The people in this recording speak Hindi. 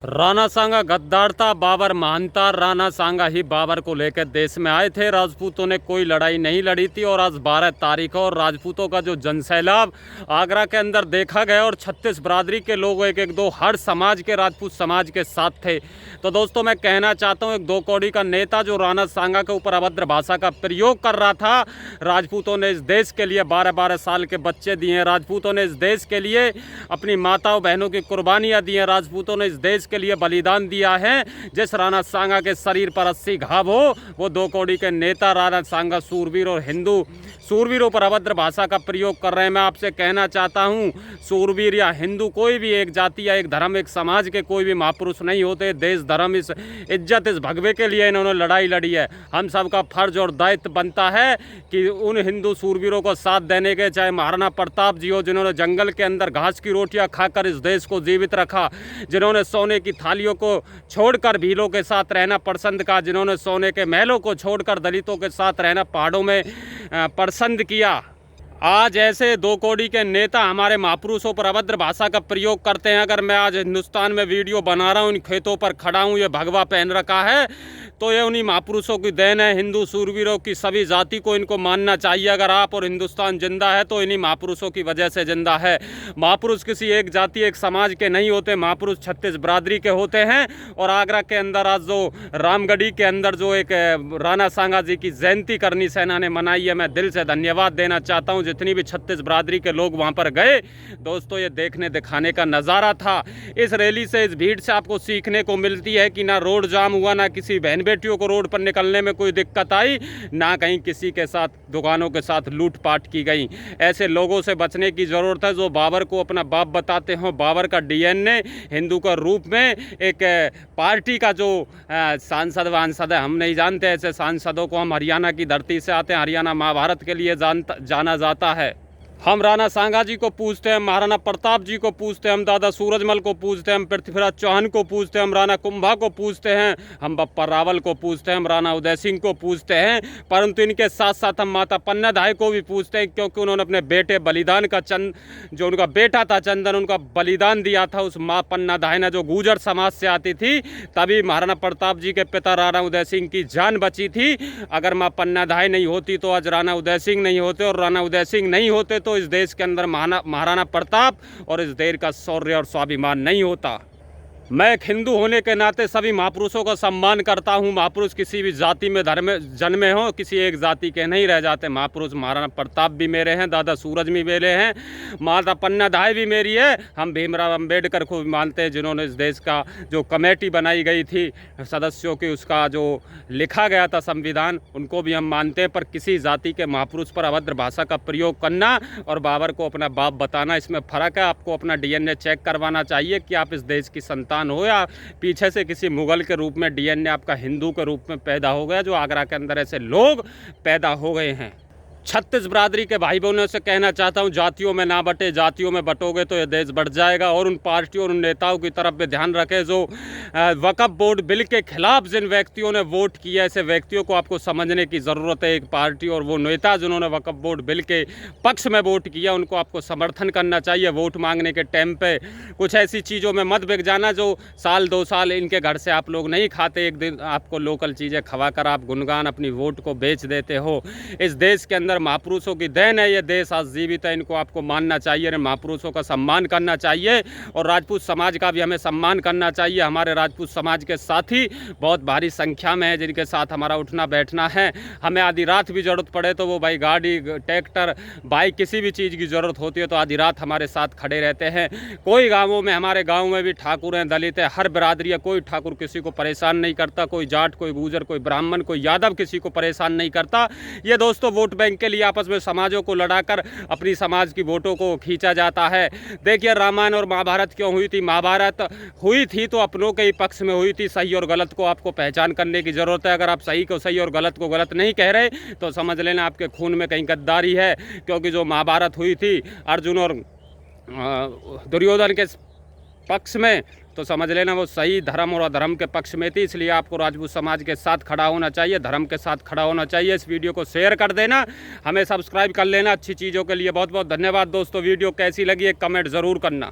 राणा सांगा गद्दारता, बाबर महानता। राणा सांगा ही बाबर को लेकर देश में आए थे। राजपूतों ने कोई लड़ाई नहीं लड़ी थी और आज 12 तारीख और राजपूतों का जो जनसैलाब आगरा के अंदर देखा गया और 36 बरादरी के लोग एक एक दो हर समाज के राजपूत समाज के साथ थे। तो दोस्तों मैं कहना चाहता हूँ, एक दो कौड़ी का नेता जो राणा सांगा के ऊपर अभद्र भाषा का प्रयोग कर रहा था। राजपूतों ने इस देश के लिए 12-12 साल के बच्चे दिए हैं। राजपूतों ने इस देश के लिए अपनी माताओं बहनों की कुर्बानियाँ दी हैं। राजपूतों ने इस देश के लिए बलिदान दिया है। जिस राणा सांगा के शरीर पर 80 घाव हो, वो दो कौड़ी के नेता राणा सांगा सूरवीर और हिंदू सूरवीरों पर अभद्र भाषा का प्रयोग कर रहे हैं। मैं आपसे कहना चाहता हूं, सूरवीर या हिंदू कोई भी एक जाति या एक धर्म एक समाज के कोई भी महापुरुष नहीं होते। देश धर्म इस इज्जत इस भगवे के लिए इन्होंने लड़ाई लड़ी है। हम सबका फर्ज और दायित्व बनता है कि उन हिंदू सूरवीरों को साथ देने के, चाहे महाराणा प्रताप जी हो जिन्होंने जंगल के अंदर घास की रोटियां खाकर इस देश को जीवित रखा, जिन्होंने सोने की थालियों को छोड़कर भीलों के साथ रहना पसंद किया, जिन्होंने सोने के महलों को छोड़कर दलितों के साथ रहना पहाड़ों में पसंद किया। आज ऐसे दो कौड़ी के नेता हमारे महापुरुषों पर अभद्र भाषा का प्रयोग करते हैं। अगर मैं आज हिंदुस्तान में वीडियो बना रहा हूँ, इन खेतों पर खड़ा हूँ, ये भगवा पहन रखा है, तो ये उन्हीं महापुरुषों की देन है। हिंदू सूरवीरों की सभी जाति को इनको मानना चाहिए। अगर आप और हिंदुस्तान जिंदा है तो इन्हीं महापुरुषों की वजह से जिंदा है। महापुरुष किसी एक जाति एक समाज के नहीं होते, महापुरुष 36 बरादरी के होते हैं। और आगरा के अंदर आज जो रामगढ़ी के अंदर जो एक राणा सांगा जी की जयंती करनी सेना ने मनाई है, मैं दिल से धन्यवाद देना चाहता हूँ। जितनी भी 36 बरादरी के लोग वहाँ पर गए, दोस्तों ये देखने दिखाने का नज़ारा था। इस रैली से, इस भीड़ से आपको सीखने को मिलती है कि ना रोड जाम हुआ, ना किसी बहन बेटियों को रोड पर निकलने में कोई दिक्कत आई, ना कहीं किसी के साथ दुकानों के साथ लूटपाट की गई। ऐसे लोगों से बचने की ज़रूरत है जो बाबर को अपना बाप बताते हो। बाबर का डीएनए हिंदू का रूप में एक पार्टी का जो सांसद वांसद है, हम नहीं जानते। ऐसे सांसदों को हम हरियाणा की धरती से आते हैं, हरियाणा महाभारत के लिए जाना जाता है। हम राणा सांगा जी को पूछते हैं, महाराणा प्रताप जी को पूछते हैं, हम दादा सूरजमल को पूछते हैं, हम पृथ्वीराज चौहान को पूछते हैं, हम राणा कुंभा को पूछते हैं, हम बप्पा रावल को पूछते हैं, हम राणा उदय सिंह को पूछते हैं। परंतु इनके साथ साथ हम माता पन्नाधाय को भी पूछते हैं, क्योंकि उन्होंने अपने बेटे बलिदान का जो उनका बेटा था चंदन, उनका बलिदान दिया था। उस माँ पन्नाधाय ने जो गुर्जर समाज से आती थी, तभी महाराणा प्रताप जी के पिता राणा उदय सिंह की जान बची थी। अगर माँ पन्नाधाय नहीं होती तो आज राणा उदय सिंह नहीं होते, और राणा उदय सिंह नहीं होते तो इस देश के अंदर महाराणा प्रताप और इस देश का शौर्य और स्वाभिमान नहीं होता। मैं एक हिंदू होने के नाते सभी महापुरुषों का सम्मान करता हूँ। महापुरुष किसी भी जाति में धर्म जन्मे हों, किसी एक जाति के नहीं रह जाते। महापुरुष महाराणा प्रताप भी मेरे हैं, दादा सूरज भी मेरे हैं, माता पन्नाधाय भी मेरी है। हम भीमराव अंबेडकर को भी मानते हैं, जिन्होंने इस देश का जो कमेटी बनाई गई थी सदस्यों की, उसका जो लिखा गया था संविधान, उनको भी हम मानते हैं। पर किसी जाति के महापुरुष पर अभद्र भाषा का प्रयोग करना और बाबर को अपना बाप बताना, इसमें फ़र्क है। आपको अपना डीएनए चेक करवाना चाहिए कि आप इस देश की संतान हो या पीछे से किसी मुगल के रूप में डीएनए आपका हिंदू के रूप में पैदा हो गया, जो आगरा के अंदर ऐसे लोग पैदा हो गए हैं। 36 बरादरी के भाई बहनों से कहना चाहता हूं, जातियों में ना बटे, जातियों में बटोगे तो ये देश बढ़ जाएगा। और उन पार्टियों और उन नेताओं की तरफ भी ध्यान रखें जो वक्फ बोर्ड बिल के खिलाफ जिन व्यक्तियों ने वोट किया, ऐसे व्यक्तियों को आपको समझने की ज़रूरत है। एक पार्टी और वो नेता जिन्होंने वक्फ बोर्ड बिल के पक्ष में वोट किया, उनको आपको समर्थन करना चाहिए। वोट मांगने के टाइम पे कुछ ऐसी चीज़ों में मत बिक जाना जो साल 2 साल इनके घर से आप लोग नहीं खाते, एक दिन आपको लोकल चीज़ें खवा कर आप गुनगान अपनी वोट को बेच देते हो। इस देश के अंदर महापुरुषों की देन है, ये देश आज जीवित है, इनको आपको मानना चाहिए, महापुरुषों का सम्मान करना चाहिए। और राजपूत समाज का भी हमें सम्मान करना चाहिए। हमारे राजपूत समाज के साथी बहुत भारी संख्या में है, जिनके साथ हमारा उठना बैठना है। हमें आधी रात भी ज़रूरत पड़े तो वो भाई गाड़ी, ट्रैक्टर, बाइक, किसी भी चीज़ की ज़रूरत होती है तो आधी रात हमारे साथ खड़े रहते हैं। कोई गाँवों में, हमारे गाँव में भी ठाकुर हैं, दलित है, हर बिरादरी है, कोई ठाकुर किसी को परेशान नहीं करता, कोई जाट, कोई गुर्जर, कोई ब्राह्मण, कोई यादव किसी को परेशान नहीं करता। ये दोस्तों वोट बैंक के लिए आपस में समाजों को लड़ाकर अपनी समाज की वोटों को खींचा जाता है। देखिए रामायण और महाभारत क्यों हुई थी? महाभारत हुई थी तो अपनों के ही पक्ष में हुई थी। सही और गलत को आपको पहचान करने की ज़रूरत है। अगर आप सही को सही और गलत को गलत नहीं कह रहे तो समझ लेना आपके खून में कहीं गद्दारी है। क्योंकि जो महाभारत हुई थी अर्जुन और दुर्योधन के पक्ष में, तो समझ लेना वो सही धर्म और अधर्म के पक्ष में थी। इसलिए आपको राजपूत समाज के साथ खड़ा होना चाहिए, धर्म के साथ खड़ा होना चाहिए। इस वीडियो को शेयर कर देना, हमें सब्सक्राइब कर लेना अच्छी चीज़ों के लिए। बहुत बहुत धन्यवाद दोस्तों। वीडियो कैसी लगी एक कमेंट ज़रूर करना।